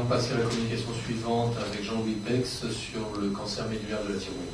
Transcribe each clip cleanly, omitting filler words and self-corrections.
allons passer à la communication suivante avec Jean-Louis Pex sur le cancer médulaire de la thyroïde.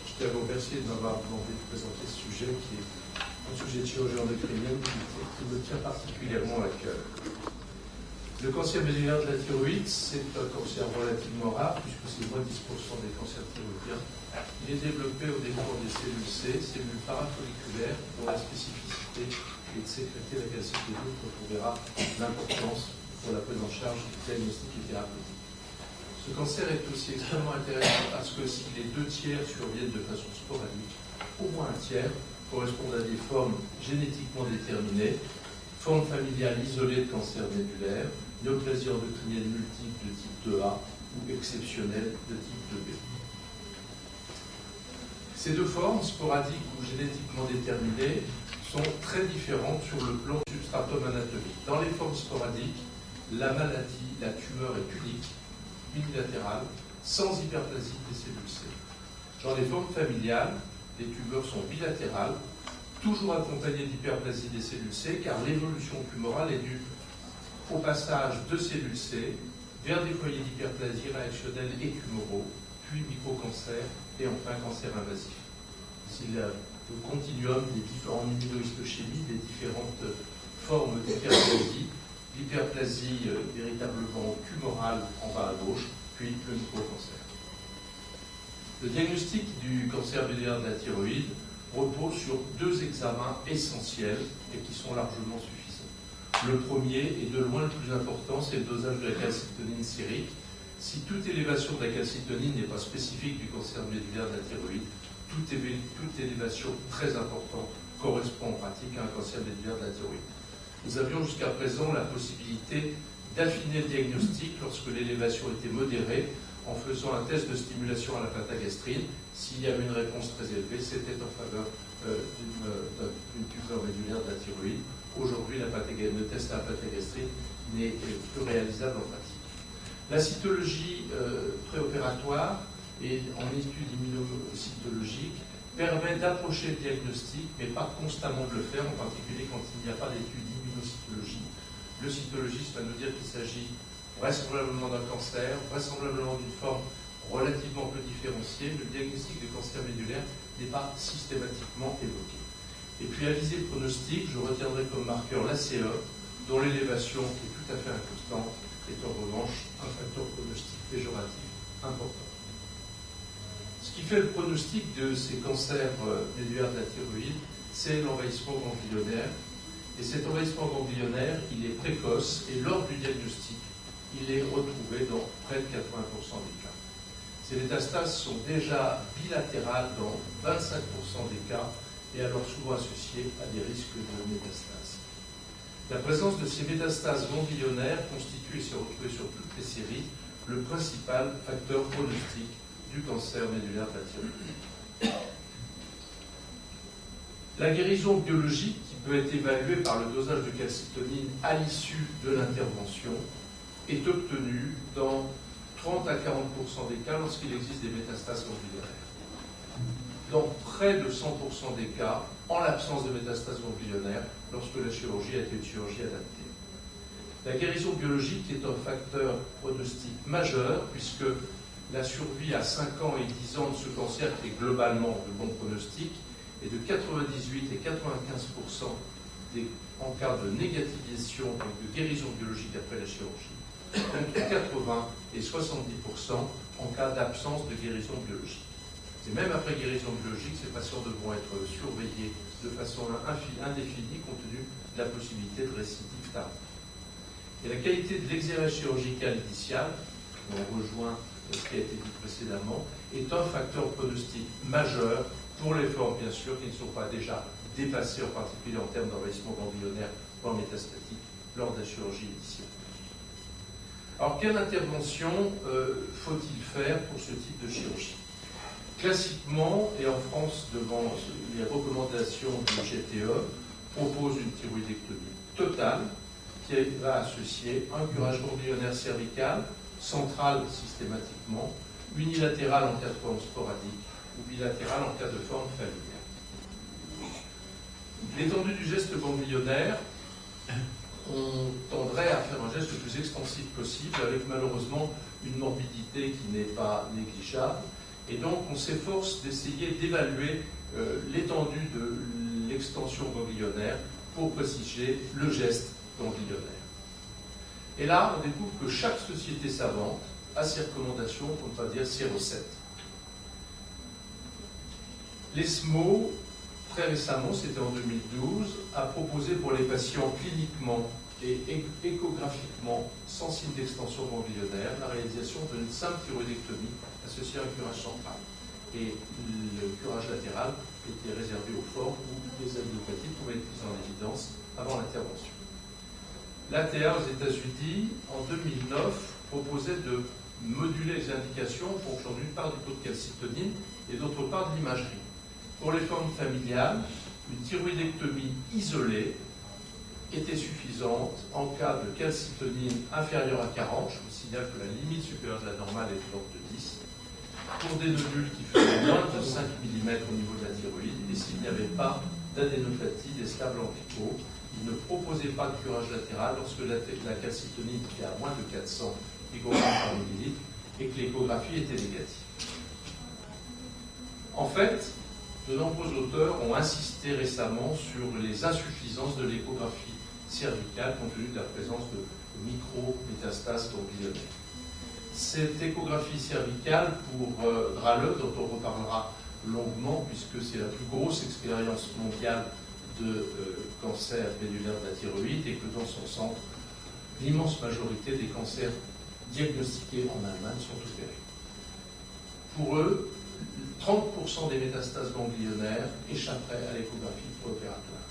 Je tiens à vous remercier de m'avoir demandé de présenter ce sujet qui est un sujet de chirurgie endocrinienne qui me tient particulièrement à cœur. Le cancer médulaire de la thyroïde, c'est un cancer relativement rare, puisque c'est moins de 10% des cancers thyroïdiens. Il est développé au décours des cellules C, cellules parafolliculaires, dont la spécificité est de sécréter la calcitoline, dont on verra l'importance pour la prise en charge diagnostique et thérapeutique. Ce cancer est aussi extrêmement intéressant parce que si les 2/3 surviennent de façon sporadique, au moins un tiers correspondent à des formes génétiquement déterminées, formes familiales isolées de cancer médulaire, néoplasie endocrinienne multiple de type 2A ou exceptionnelle de type 2B. Ces deux formes, sporadiques ou génétiquement déterminées, sont très différentes sur le plan du substratum anatomique. Dans les formes sporadiques, la maladie, la tumeur est unique, unilatérale, sans hyperplasie des cellules C. Dans les formes familiales, les tumeurs sont bilatérales, toujours accompagnées d'hyperplasie des cellules C, car l'évolution tumorale est due au passage de cellules C vers des foyers d'hyperplasie réactionnels et tumoraux, puis microcancer et enfin cancer invasif. C'est le continuum en immunohistochimie des différentes formes d'hyperplasie. L'hyperplasie véritablement tumorale en bas à gauche, puis le microcancer. Le diagnostic du cancer médulaire de la thyroïde repose sur deux examens essentiels et qui sont largement suffisants. Le premier, et de loin le plus important, c'est le dosage de la calcitonine sérique. Si toute élévation de la calcitonine n'est pas spécifique du cancer médulaire de la thyroïde, toute élévation très importante correspond en pratique à un cancer médulaire de la thyroïde. Nous avions jusqu'à présent la possibilité d'affiner le diagnostic lorsque l'élévation était modérée en faisant un test de stimulation à la pentagastrine. S'il y avait une réponse très élevée, c'était en faveur d'une tumeur médulaire de la thyroïde. Aujourd'hui, le test à la pentagastrine n'est plus réalisable en pratique. La cytologie préopératoire et en étude immunocytologique permet d'approcher le diagnostic, mais pas constamment de le faire, en particulier quand il n'y a pas d'étude d'immunocytologie. Le cytologiste va nous dire qu'il s'agit vraisemblablement d'un cancer, vraisemblablement d'une forme relativement peu différenciée. Le diagnostic de cancer médulaire n'est pas systématiquement évoqué. Et puis à visée pronostic, je retiendrai comme marqueur l'ACE, dont l'élévation, qui est tout à fait inconstante, est en revanche un facteur pronostic péjoratif important. Ce qui fait le pronostic de ces cancers médulaires de la thyroïde, c'est l'envahissement ganglionnaire. Et cet envahissement ganglionnaire, il est précoce et lors du diagnostic, il est retrouvé dans près de 80% des cas. Ces métastases sont déjà bilatérales dans 25% des cas et alors souvent associées à des risques de métastases. La présence de ces métastases ganglionnaires constitue et s'est retrouvée sur toutes les séries le principal facteur pronostic du cancer médulaire de la thyroïde. La guérison biologique, qui peut être évaluée par le dosage de calcitonine à l'issue de l'intervention, est obtenue dans 30 à 40% des cas lorsqu'il existe des métastases ganglionnaires. Dans près de 100% des cas, en l'absence de métastases ganglionnaires, lorsque la chirurgie a été une chirurgie adaptée. La guérison biologique est un facteur pronostic majeur, puisque la survie à 5 ans et 10 ans de ce cancer, qui est globalement de bon pronostic, est de 98 et 95% en cas de négativisation, donc de guérison biologique après la chirurgie, contre 80 et 70% en cas d'absence de guérison biologique. Et même après guérison biologique, ces patients devront être surveillés de façon indéfinie compte tenu de la possibilité de récidive tardive. Et la qualité de l'examen chirurgical initial, on rejoint ce qui a été dit précédemment, est un facteur pronostic majeur pour les formes, bien sûr, qui ne sont pas déjà dépassé, en particulier en termes d'envahissement ganglionnaire, voire métastatique, lors de la chirurgie initiale. Alors, quelle intervention faut-il faire pour ce type de chirurgie? Classiquement, et en France, devant les recommandations du GTE, propose une thyroïdectomie totale qui va associer un curage ganglionnaire cervical, central systématiquement, unilatéral en cas de forme sporadique ou bilatéral en cas de forme familiale. L'étendue du geste ganglionnaire, on tendrait à faire un geste le plus extensif possible, avec malheureusement une morbidité qui n'est pas négligeable. Et donc on s'efforce d'essayer d'évaluer l'étendue de l'extension ganglionnaire pour préciser le geste ganglionnaire. Et là, on découvre que chaque société savante a ses recommandations, pour ne pas dire ses recettes. L'ESMO, très récemment, c'était en 2012, a proposé pour les patients cliniquement et échographiquement sans signe d'extension ganglionnaire la réalisation d'une simple thyroïdectomie associée à un curage central. Et le curage latéral était réservé aux formes où les adenopathies pouvaient être mises en évidence avant l'intervention. L'ATA aux États-Unis, en 2009, proposait de moduler les indications en fonction d'une part du taux de calcitonine et d'autre part de l'imagerie. Pour les formes familiales, une thyroïdectomie isolée était suffisante en cas de calcitonine inférieure à 40. Je vous signale que la limite supérieure de la normale est de l'ordre de 10. Pour des nodules qui faisaient moins de 5 mm au niveau de la thyroïde, et s'il n'y avait pas d'adénopathie des stables ampicaux, il ne proposait pas de curage latéral lorsque la calcitonine était à moins de 400 picogrammes par millilitre et que l'échographie était négative. En fait, de nombreux auteurs ont insisté récemment sur les insuffisances de l'échographie cervicale compte tenu de la présence de micro-métastases ganglionnaires. Cette échographie cervicale pour Drahler, dont on reparlera longuement puisque c'est la plus grosse expérience mondiale de cancer pédulaire de la thyroïde et que dans son centre, l'immense majorité des cancers diagnostiqués en Allemagne sont opérés. Pour eux, 30% des métastases ganglionnaires échapperaient à l'échographie préopératoire.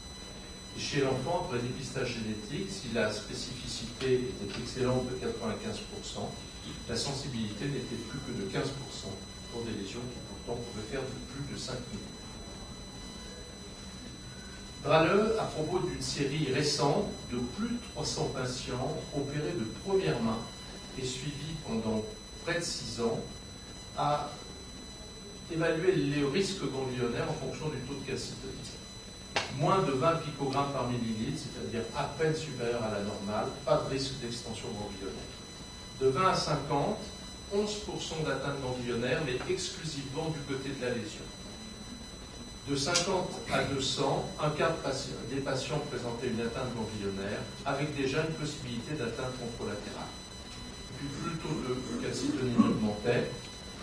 Et chez l'enfant, après dépistage génétique, si la spécificité était excellente de 95%, la sensibilité n'était plus que de 15% pour des lésions qui pourtant pouvaient faire plus de 5 minutes. Drahler, à propos d'une série récente de plus de 300 patients opérés de première main et suivis pendant près de 6 ans, a évalué les risques ganglionnaires en fonction du taux de calcitonine. Moins de 20 picogrammes par millilitre, c'est-à-dire à peine supérieur à la normale, pas de risque d'extension ganglionnaire. De 20 à 50, 11% d'atteinte ganglionnaire, mais exclusivement du côté de la lésion. De 50 à 200, un quart des patients présentaient une atteinte ganglionnaire, avec déjà une possibilité d'atteinte contralatérale. Puis plus le taux de calcitonine augmentait,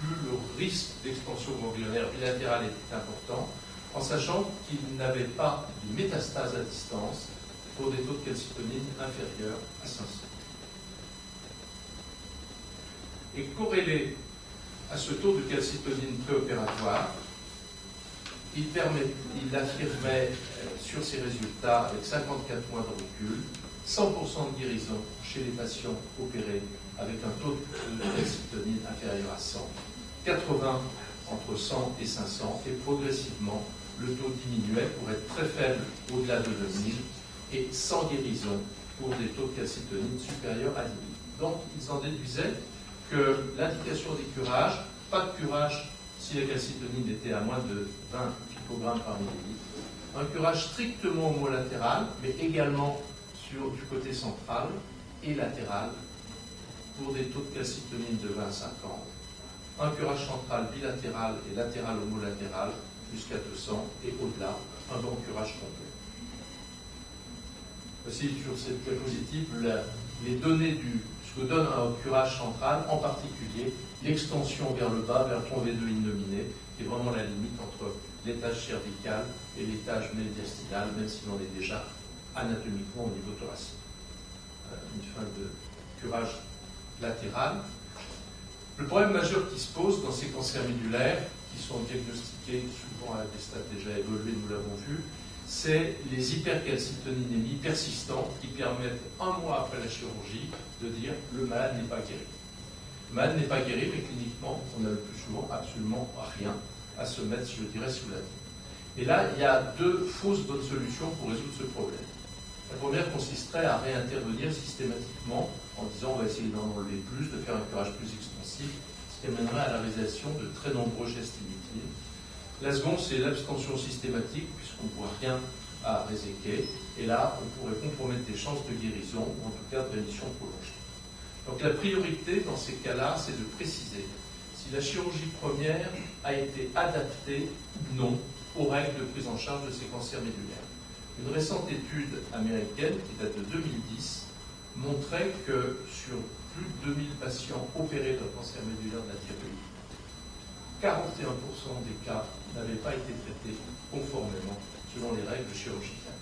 plus le risque d'extension ganglionnaire bilatérale était important, en sachant qu'il n'avait pas de métastase à distance pour des taux de calcitonine inférieurs à 500. Et corrélé à ce taux de calcitonine préopératoire, il affirmait sur ses résultats, avec 54 mois de recul, 100% de guérison chez les patients opérés avec un taux de calcitonine inférieur à 100, 80 entre 100 et 500, et progressivement, le taux diminuait pour être très faible au-delà de 2000 et sans guérison pour des taux de calcitonine supérieurs à 10 000. Donc, ils en déduisaient que l'indication des curages, pas de curage si la calcitonine était à moins de 20 picogrammes par millilitre, un curage strictement homolatéral, mais également du côté central et latéral pour des taux de calcitonine de 20 à 50, un curage central bilatéral et latéral homolatéral jusqu'à 200 et au-delà, un bon curage complet. Voici sur cette diapositive les données ce que donne un curage central, en particulier l'extension vers le bas, vers le tronc V2 innominé, qui est vraiment la limite entre l'étage cervical et l'étage médiastinal, même si l'on est déjà anatomiquement au niveau thoracique. Une fin de curage latéral. Le problème majeur qui se pose dans ces cancers médulaires, qui sont diagnostiqués souvent à des stades déjà évolués, nous l'avons vu, c'est les hypercalcitoninémies persistantes qui permettent, un mois après la chirurgie, de dire le malade n'est pas guéri. Le malade n'est pas guéri, mais cliniquement, on a le plus souvent absolument rien à se mettre, je dirais, sous la dent. Et là, il y a deux fausses bonnes solutions pour résoudre ce problème. La première consisterait à réintervenir systématiquement en disant on va essayer d'en enlever plus, de faire un curage plus extensif, ce qui amènerait à la réalisation de très nombreux gestes inutiles. La seconde, c'est l'abstention systématique, puisqu'on ne voit rien à réséquer, et là, on pourrait compromettre des chances de guérison, ou en tout cas de rémission prolongée. Donc la priorité dans ces cas-là, c'est de préciser si la chirurgie première a été adaptée ou non aux règles de prise en charge de ces cancers médulaires. Une récente étude américaine, qui date de 2010, montrait que sur plus de 2000 patients opérés d'un cancer médulaire de la thyroïde, 41% des cas n'avaient pas été traités conformément selon les règles chirurgicales.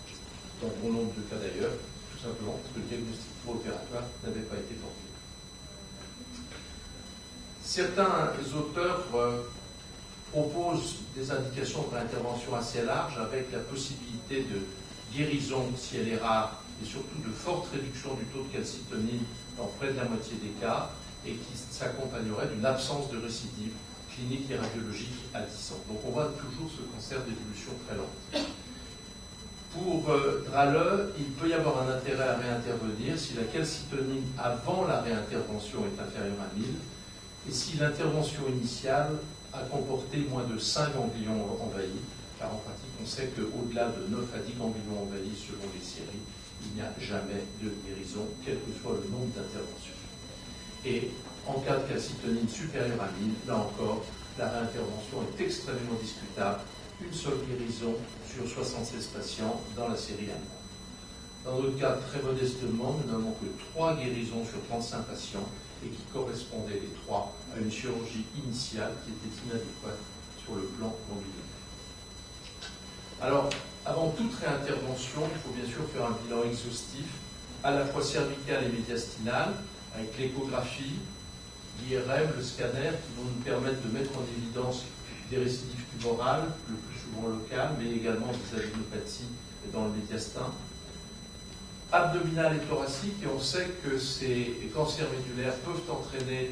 Dans bon nombre de cas d'ailleurs, tout simplement parce que le diagnostic opératoire n'avait pas été porté. Certains auteurs proposent des indications de réintervention assez larges avec la possibilité de guérison si elle est rare et surtout de forte réduction du taux de calcitonine dans près de la moitié des cas et qui s'accompagnerait d'une absence de récidive clinique et radiologique à 10 ans. Donc on voit toujours ce cancer d'évolution très lente. Pour Drahler, il peut y avoir un intérêt à réintervenir si la calcitonine avant la réintervention est inférieure à 1000 et si l'intervention initiale a comporté moins de 5 ganglions envahis, car en pratique on sait qu'au-delà de 9 à 10 ganglions envahis selon les séries, il n'y a jamais de guérison, quel que soit le nombre d'interventions. Et en cas de calcitonine supérieure à 1000, là encore, la réintervention est extrêmement discutable. Une seule guérison sur 76 patients dans la série allemande. Dans notre cas, très modestement, nous n'avons que 3 guérisons sur 35 patients et qui correspondaient les 3 à une chirurgie initiale qui était inadéquate sur le plan ganglionnaire. Alors, avant toute réintervention, il faut bien sûr faire un bilan exhaustif, à la fois cervical et médiastinal, avec l'échographie, l'IRM, le scanner, qui vont nous permettre de mettre en évidence des récidives tumorales, le plus souvent locales, mais également des adenopathies dans le médiastin. Abdominal et thoracique, et on sait que ces cancers médulaires peuvent entraîner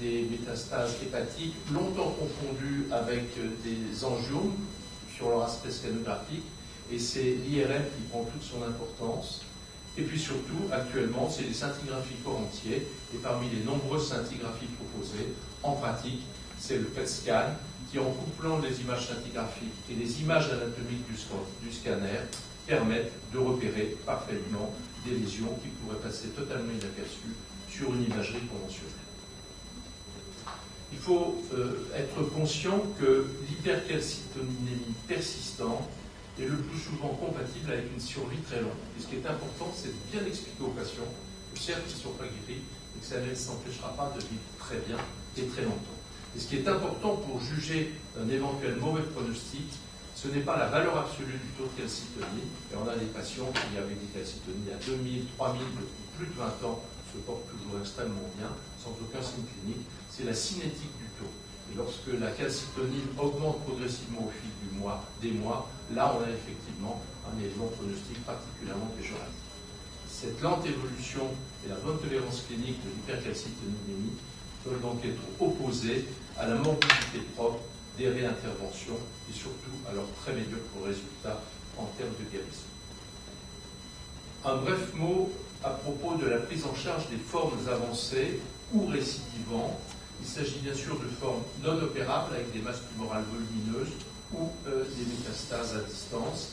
des métastases hépatiques, longtemps confondues avec des angiomes sur leur aspect scanographique, et c'est l'IRM qui prend toute son importance. Et puis surtout, actuellement, c'est les scintigraphies corps entier, et parmi les nombreuses scintigraphies proposées, en pratique, c'est le PET scan, qui en couplant les images scintigraphiques et les images anatomiques du scanner, permettent de repérer parfaitement des lésions qui pourraient passer totalement inaperçues sur une imagerie conventionnelle. Il faut être conscient que l'hypercalcitoninémie persistante est le plus souvent compatible avec une survie très longue. Et ce qui est important, c'est de bien expliquer aux patients que certes, ils ne sont pas guéris, mais que ça ne les empêchera pas de vivre très bien et très longtemps. Et ce qui est important pour juger un éventuel mauvais pronostic, ce n'est pas la valeur absolue du taux de calcitonine, et on a des patients qui avaient des calcitonines à 2000, 3000 depuis plus de 20 ans, se portent toujours extrêmement bien, sans aucun signe clinique, c'est la cinétique du taux. Et lorsque la calcitonine augmente progressivement au fil des mois, là on a effectivement un élément pronostic particulièrement péjoratif. Cette lente évolution et la bonne tolérance clinique de l'hypercalcitoninémie peuvent donc être opposées à la morbidité propre des réinterventions et surtout à leur très médiocre résultat en termes de guérison. Un bref mot à propos de la prise en charge des formes avancées ou récidivantes. Il s'agit bien sûr de formes non opérables avec des masses tumorales volumineuses ou des métastases à distance.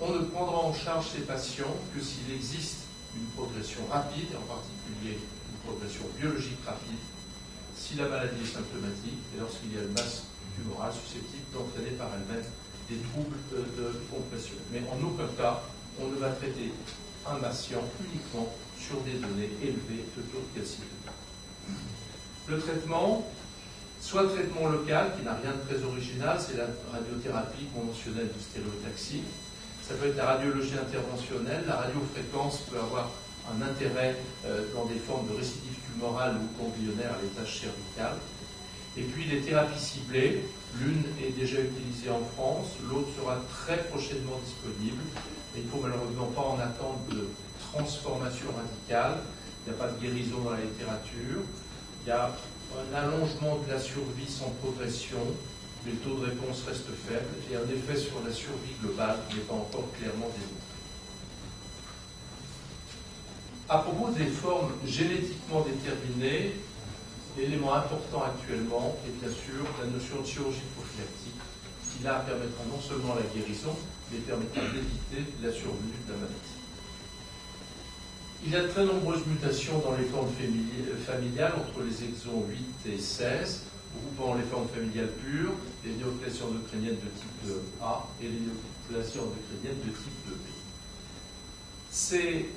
On ne prendra en charge ces patients que s'il existe une progression rapide, en particulier une progression biologique rapide, si la maladie est symptomatique et lorsqu'il y a une masse tumorale susceptible d'entraîner par elle-même des troubles de compression. Mais en aucun cas, on ne va traiter un patient uniquement sur des données élevées de taux de calcitonine. Le traitement, soit traitement local, qui n'a rien de très original, c'est la radiothérapie conventionnelle de stéréotaxie. Ça peut être la radiologie interventionnelle, la radiofréquence peut avoir un intérêt dans des formes de récidive tumorale ou ganglionnaire à l'étage cervical. Et puis les thérapies ciblées, l'une est déjà utilisée en France, l'autre sera très prochainement disponible. Mais il ne faut malheureusement pas en attendre de transformation radicale. Il n'y a pas de guérison dans la littérature. Il y a un allongement de la survie sans progression, mais le taux de réponse reste faible, et un effet sur la survie globale qui n'est pas encore clairement démontré. À propos des formes génétiquement déterminées, l'élément important actuellement est bien sûr la notion de chirurgie prophylactique, qui là permettra non seulement la guérison, mais permettra d'éviter la survenue de la maladie. Il y a de très nombreuses mutations dans les formes familiales entre les exons 8 et 16, groupant les formes familiales pures, les néoplasies endocrinniennes de type 2A et les néoplasies endocrinniennes de type 2B. Ces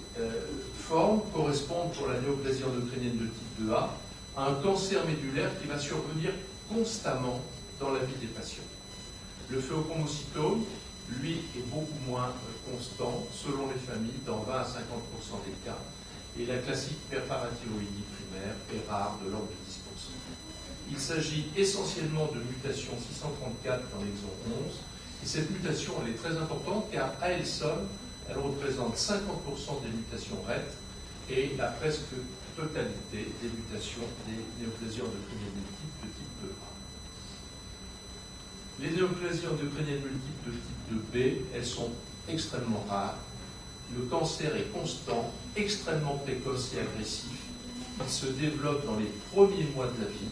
formes correspondent pour la néoplasie endocrinnienne de type 2A à un cancer médulaire qui va survenir constamment dans la vie des patients. Le phéochromocytome, lui, est beaucoup moins constant selon les familles, dans 20 à 50% des cas, et la classique hyperparathyroïdie primaire est rare, de l'ordre de 10%. Il s'agit essentiellement de mutation 634 dans l'exon 11, et cette mutation elle est très importante car à elle seule, elle représente 50% des mutations RET et la presque totalité des mutations des néoplasies endocrinniennes multiples de type 2A. Les néoplasies endocrinniennes multiples de type 2B, elles sont extrêmement rares. Le cancer est constant, extrêmement précoce et agressif. Il se développe dans les premiers mois de la vie.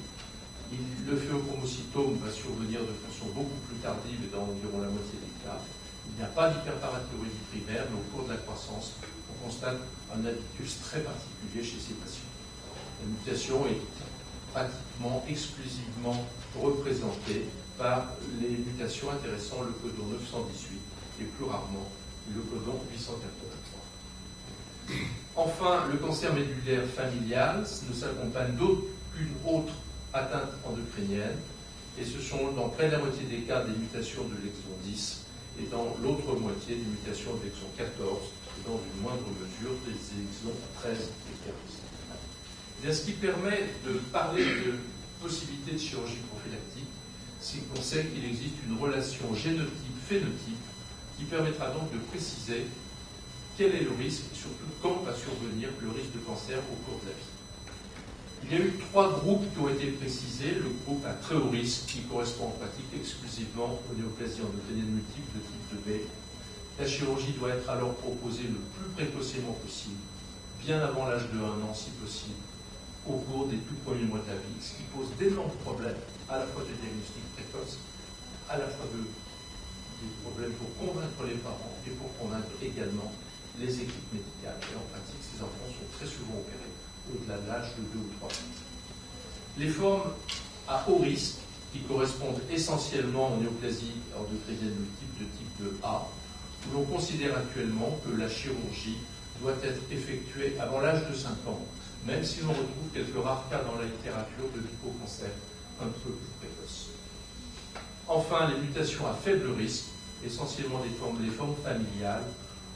Le phéochromocytome va survenir de façon beaucoup plus tardive et dans environ la moitié des cas. Il n'y a pas d'hyperparathyroïdie primaire, mais au cours de la croissance, on constate un habitus très particulier chez ces patients. La mutation est pratiquement exclusivement représentée par les mutations intéressant le codon 918 et plus rarement le codon 883. Enfin, le cancer médulaire familial ne s'accompagne d'aucune autre atteinte endocrinienne et ce sont dans près de la moitié des cas des mutations de l'exon 10 et dans l'autre moitié des mutations de l'exon 14 et dans une moindre mesure des exons 13 et 15. Bien, ce qui permet de parler de possibilité de chirurgie prophylactique, c'est qu'on sait qu'il existe une relation génotype-phénotype qui permettra donc de préciser quel est le risque et surtout quand va survenir le risque de cancer au cours de la vie. Il y a eu 3 groupes qui ont été précisés. Le groupe à très haut risque qui correspond en pratique exclusivement aux néoplasies endocriniennes multiples de type 2B. La chirurgie doit être alors proposée le plus précocement possible, bien avant l'âge de 1 an si possible, au cours des tout premiers mois de la vie, ce qui pose d'énormes problèmes à la fois de diagnostic précoce, à la fois des problèmes pour convaincre les parents et pour convaincre également les équipes médicales. Et en pratique, ces enfants sont très souvent opérés au-delà de l'âge de 2 ou 3 ans. Les formes à haut risque, qui correspondent essentiellement aux néoplasies endocriniennes multiples de type 2A, où l'on considère actuellement que la chirurgie doit être effectuée avant l'âge de 5 ans, même si l'on retrouve quelques rares cas dans la littérature de lipocancer un peu plus précoces. Enfin, les mutations à faible risque, essentiellement les formes familiales,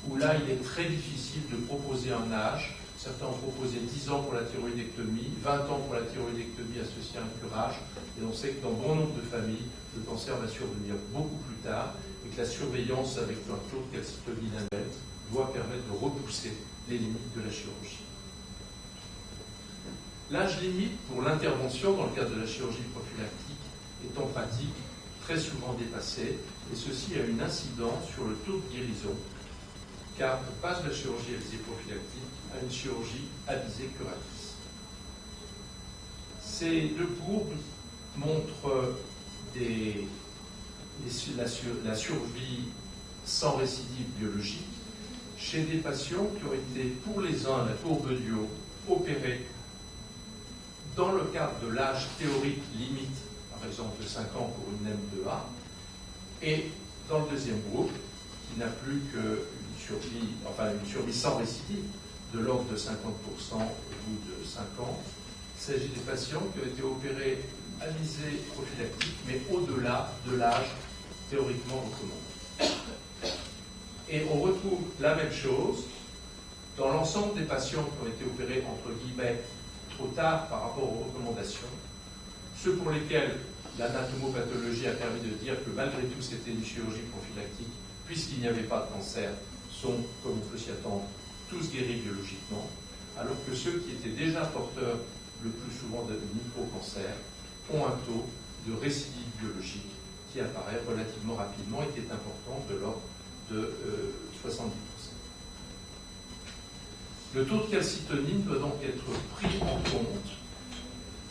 où là il est très difficile de proposer un âge. Certains ont proposé 10 ans pour la thyroïdectomie, 20 ans pour la thyroïdectomie associée à un curage, et on sait que dans bon nombre de familles, le cancer va survenir beaucoup plus tard, et que la surveillance avec un taux de calcitonine annuel doit permettre de repousser les limites de la chirurgie. L'âge limite pour l'intervention dans le cadre de la chirurgie prophylactique est en pratique très souvent dépassé, et ceci a une incidence sur le taux de guérison, car on passe de la chirurgie à visée prophylactique à une chirurgie à visée curatrice. Ces 2 courbes montrent la survie sans récidive biologique chez des patients qui ont été, pour les uns, la courbe Dio, opérés dans le cadre de l'âge théorique limite, par exemple de 5 ans pour une NEM2A, et dans le deuxième groupe, qui n'a plus qu'une survie sans récidive, de l'ordre de 50% au bout de 5 ans. Il s'agit des patients qui ont été opérés à visée prophylactique, mais au-delà de l'âge théoriquement recommandé. Et on retrouve la même chose dans l'ensemble des patients qui ont été opérés, entre guillemets, trop tard par rapport aux recommandations, ceux pour lesquels l'anatomopathologie a permis de dire que malgré tout c'était une chirurgie prophylactique, puisqu'il n'y avait pas de cancer, sont, comme on peut s'y attendre, tous guéris biologiquement, alors que ceux qui étaient déjà porteurs le plus souvent de micro-cancer ont un taux de récidive biologique qui apparaît relativement rapidement et qui est important, de l'ordre de 70%. Le taux de calcitonine doit donc être pris en compte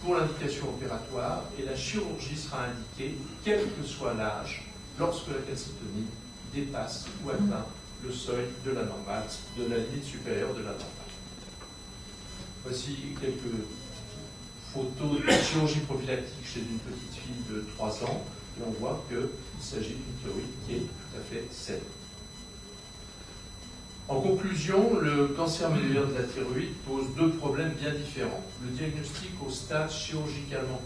pour l'indication opératoire et la chirurgie sera indiquée, quel que soit l'âge, lorsque la calcitonine dépasse ou atteint le seuil de la normale, de la limite supérieure de la normale. Voici quelques photos de chirurgie prophylactique chez une petite fille de 3 ans et on voit qu'il s'agit d'une thyroïde qui est tout à fait saine. En conclusion, le cancer médullaire de la thyroïde pose deux problèmes bien différents. Le diagnostic au stade chirurgicalement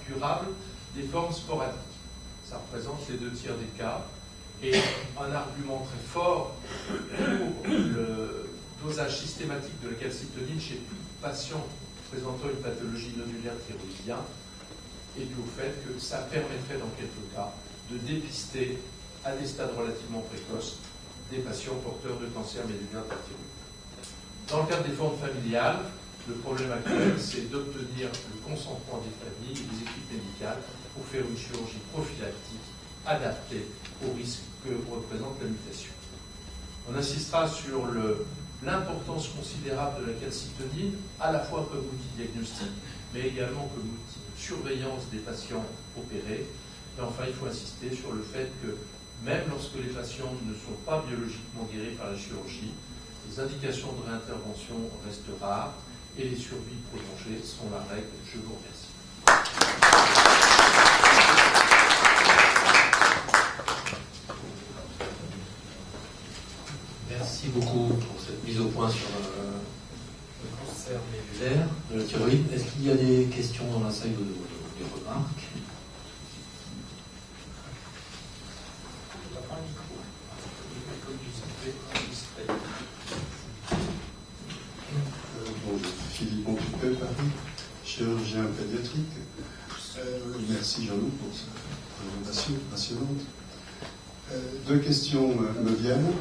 curable des formes sporadiques. Ça représente les 2 tiers des cas. Et un argument très fort pour le dosage systématique de la calcitonine chez tout patient présentant une pathologie nodulaire thyroïdienne est dû au fait que ça permettrait dans quelques cas de dépister à des stades relativement précoces des patients porteurs de cancer médullaire de la thyroïde. Dans le cadre des formes familiales, le problème actuel, c'est d'obtenir le consentement des familles et des équipes médicales pour faire une chirurgie prophylactique adaptée au risque que représente la mutation. On insistera sur l'importance considérable de la calcitonine, à la fois comme outil diagnostic, mais également comme outil de surveillance des patients opérés. Et enfin, il faut insister sur le fait que même lorsque les patients ne sont pas biologiquement guéris par la chirurgie, les indications de réintervention restent rares et les survies prolongées sont la règle. Je vous remercie. Merci beaucoup pour cette mise au point sur le cancer médullaire de la thyroïde. Est-ce qu'il y a des questions dans la salle ou des remarques? Bonjour, Philippe Montupet, Paris, chirurgien pédiatrique. Merci Jean-Loup pour cette présentation passionnante. 2 questions me viennent.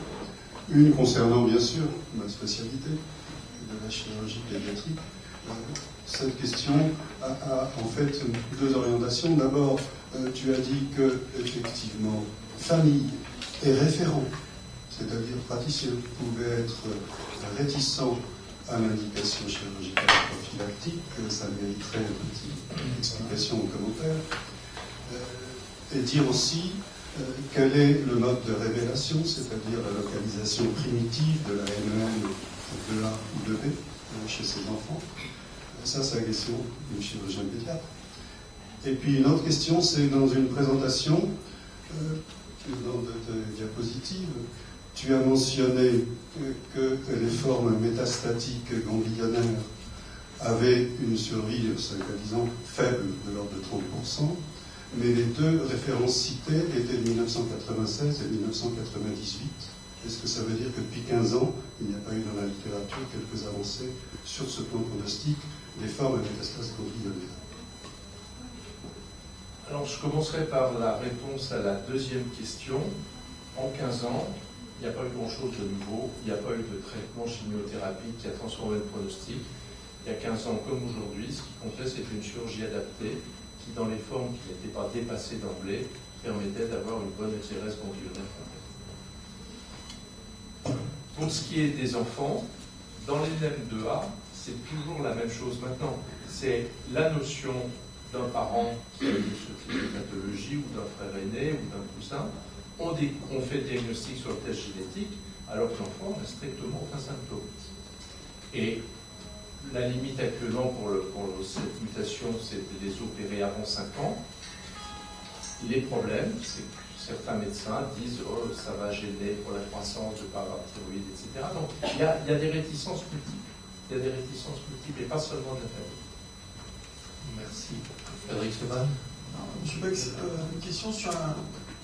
Une concernant bien sûr ma spécialité de la chirurgie pédiatrique. Cette question a en fait 2 orientations. D'abord, tu as dit que effectivement famille et référent, c'est-à-dire praticien, pouvaient être réticents à l'indication chirurgicale prophylactique, que ça mériterait une petite explication ou commentaire, et dire aussi quel est le mode de révélation, c'est-à-dire la localisation primitive de la MEM de A ou de B chez ces enfants. Ça, c'est la question du chirurgien pédiatre. Et puis une autre question, c'est dans une présentation, dans de diapositives, tu as mentionné que les formes métastatiques ganglionnaires avaient une survie, soi-disant, faible, de l'ordre de 30%, mais les 2 références citées étaient de 1996 et 1998. Est-ce que ça veut dire que depuis 15 ans, il n'y a pas eu dans la littérature quelques avancées sur ce plan pronostic des formes à métastase ganglionnaire? Alors, je commencerai par la réponse à la deuxième question. En 15 ans, il n'y a pas eu grand-chose de nouveau. Il n'y a pas eu de traitement chimiothérapie qui a transformé le pronostic. Il y a 15 ans comme aujourd'hui, ce qui comptait, c'était une chirurgie adaptée qui, dans les formes qui n'étaient pas dépassées d'emblée, permettait d'avoir une bonne HRS ganglionnaire complète. Pour ce qui est des enfants, dans les NEM2A, c'est toujours la même chose maintenant. C'est la notion d'un parent qui a eu ce type de pathologie, ou d'un frère aîné, ou d'un cousin. On fait le diagnostic sur le test génétique, alors que l'enfant n'a strictement aucun symptôme. Et la limite actuellement pour cette mutation, c'est de les opérer avant 5 ans. Les problèmes, c'est que certains médecins disent « Oh, ça va gêner pour la croissance de par la thyroïde, etc. » Donc, il y a des réticences multiples. Il y a des réticences multiples, et pas seulement de la famille. Merci. Frédéric Seban. Je sais pas, une question sur un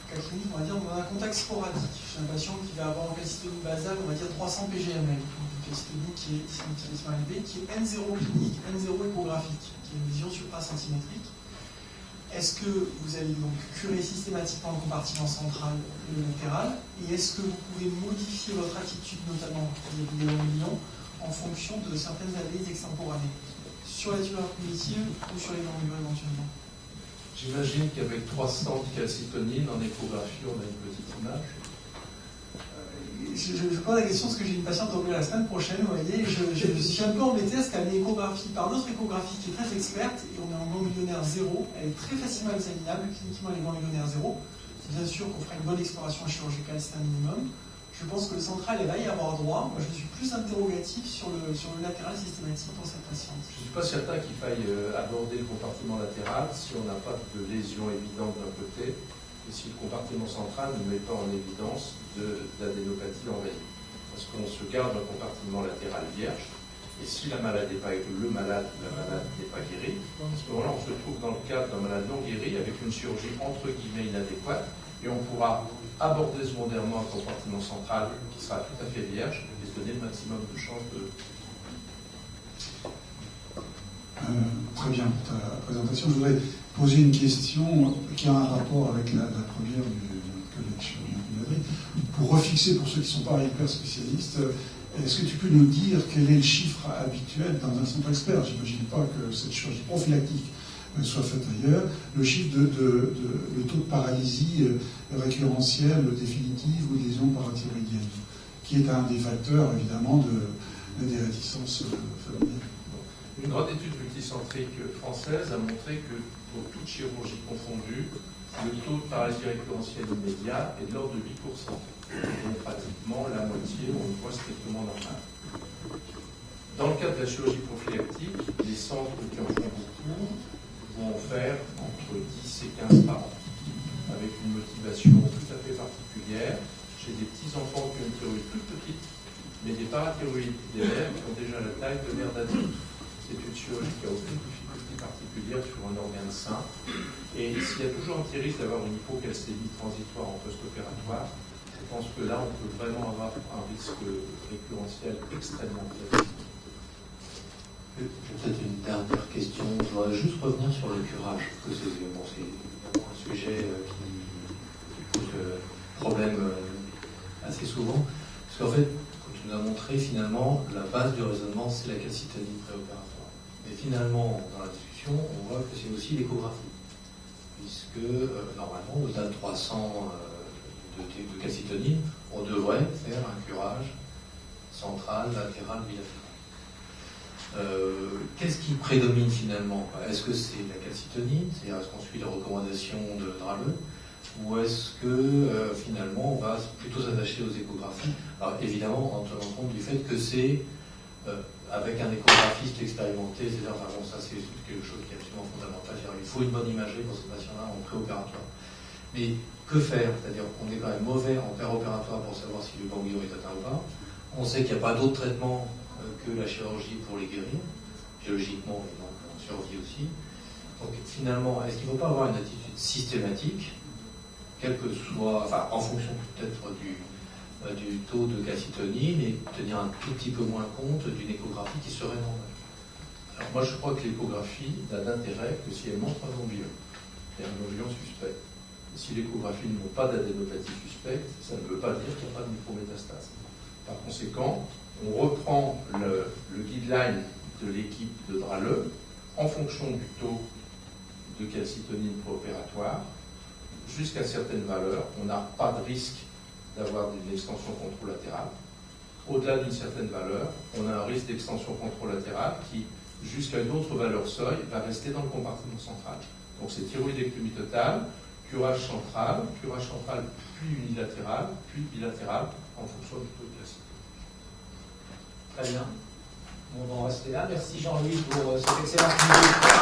cas clinique, on va dire, dans un contexte sporadique. J'ai un patient qui va avoir en calcitonine basale, on va dire 300 pgml, une calcitonine qui est significativement élevée, qui est N0 clinique, N0 échographique, qui est une lésion suprasymétrique. est-ce que vous allez donc curer systématiquement le compartiment central et le latéral? Et est-ce que vous pouvez modifier votre attitude, notamment vis-à-vis des ganglions, en fonction de certaines analyses extemporanées, sur la tumeur primitive ou sur les ganglions éventuellement? J'imagine qu'avec 300 dicalcitonines en échographie, on a une petite image. Je pose la question parce que j'ai une patiente opérée la semaine prochaine, vous voyez, je suis un peu embêté parce qu'elle a une échographie par notre échographie qui est très experte et on est en ganglionnaire 0, elle est très facilement examinable, cliniquement elle est ganglionnaire 0. Bien sûr qu'on fera une bonne exploration chirurgicale, c'est un minimum. Je pense que le central, elle va y avoir droit. Moi je suis plus interrogatif sur le latéral systématique pour cette patiente. Je ne suis pas certain qu'il faille aborder le compartiment latéral si on n'a pas de lésion évidente d'un côté. Et si le compartiment central ne met pas en évidence d'adénopathie envahie. Parce qu'on se garde un compartiment latéral vierge, et si la malade n'est pas le malade, la malade n'est pas guérie, à ce moment-là, on se trouve dans le cadre d'un malade non guéri avec une chirurgie entre guillemets inadéquate, et on pourra aborder secondairement un compartiment central qui sera tout à fait vierge et se donner le maximum de chances de... Très bien pour ta présentation. Je voudrais poser une question qui a un rapport avec la première du collège Madrid. Pour refixer, pour ceux qui ne sont pas hyper spécialistes, est-ce que tu peux nous dire quel est le chiffre habituel dans un centre expert? J'imagine pas que cette chirurgie prophylactique soit faite ailleurs. Le chiffre le taux de paralysie récurrentielle définitive ou lésion parathyroïdienne, qui est un des facteurs évidemment des réticences familiales. Une grande étude multicentrique française a montré que pour toute chirurgie confondue, le taux de paralysie récurrentielle immédiat est de l'ordre de 8%. Donc pratiquement la moitié ont une voie strictement normale. Dans le cas de la chirurgie prophylactique, les centres qui en font beaucoup vont en faire entre 10 et 15 par an, avec une motivation tout à fait particulière chez des petits enfants qui ont une thyroïde toute petite, mais des parathyroïdes d'élèves qui ont déjà la taille de mère d'adulte. C'est une chirurgie qui n'a aucune difficulté particulière sur un organe sain. Et s'il y a toujours un petit risque d'avoir une hypocalcémie transitoire en post-opératoire, je pense que là, on peut vraiment avoir un risque récurrentiel extrêmement faible. J'ai peut-être une dernière question. Je voudrais juste revenir sur le curage, parce que c'est un sujet qui pose problème assez souvent. Parce qu'en fait, comme tu nous as montré, finalement, la base du raisonnement, c'est la calcitonie préopératoire. Et finalement, dans la discussion, on voit que c'est aussi l'échographie. Puisque, normalement, au-delà de 300 de calcitonie, on devrait faire un curage central, latéral, bilatéral. Qu'est-ce qui prédomine finalement? Est-ce que c'est la calcitonine, c'est-à-dire est-ce qu'on suit les recommandations de Draleux, ou est-ce que finalement on va plutôt s'attacher aux échographies? Alors évidemment en tenant compte du fait que c'est avec un échographiste expérimenté, c'est-à-dire bon, ça c'est quelque chose qui est absolument fondamental, il faut une bonne imagerie pour ces patients-là en préopératoire. Mais que faire? C'est-à-dire qu'on est quand même mauvais en préopératoire pour savoir si le ganglion est atteint ou pas. On sait qu'il n'y a pas d'autre traitement que la chirurgie pour les guérir, biologiquement et donc en survie aussi. Donc finalement, est-ce qu'il ne faut pas avoir une attitude systématique, quel que soit, enfin en fonction peut-être du taux de calcitonine, et tenir un tout petit peu moins compte d'une échographie qui serait normale? Alors moi je crois que l'échographie n'a d'intérêt que si elle montre un ganglion, et un ganglion suspect. Et si l'échographie ne montre pas d'adénopathie suspecte, ça ne veut pas dire qu'il n'y a pas de micrométastase. Par conséquent, on reprend le guideline de l'équipe de Draleux en fonction du taux de calcitonine préopératoire jusqu'à certaines valeurs. On n'a pas de risque d'avoir une extension contralatérale. Au-delà d'une certaine valeur, on a un risque d'extension contralatérale qui, jusqu'à une autre valeur seuil, va rester dans le compartiment central. Donc c'est thyroïdectomie totale, curage central puis unilatéral, puis bilatéral en fonction du taux de calcitonine. Très bien. On va en rester là. Merci Jean-Louis pour cette excellente vidéo.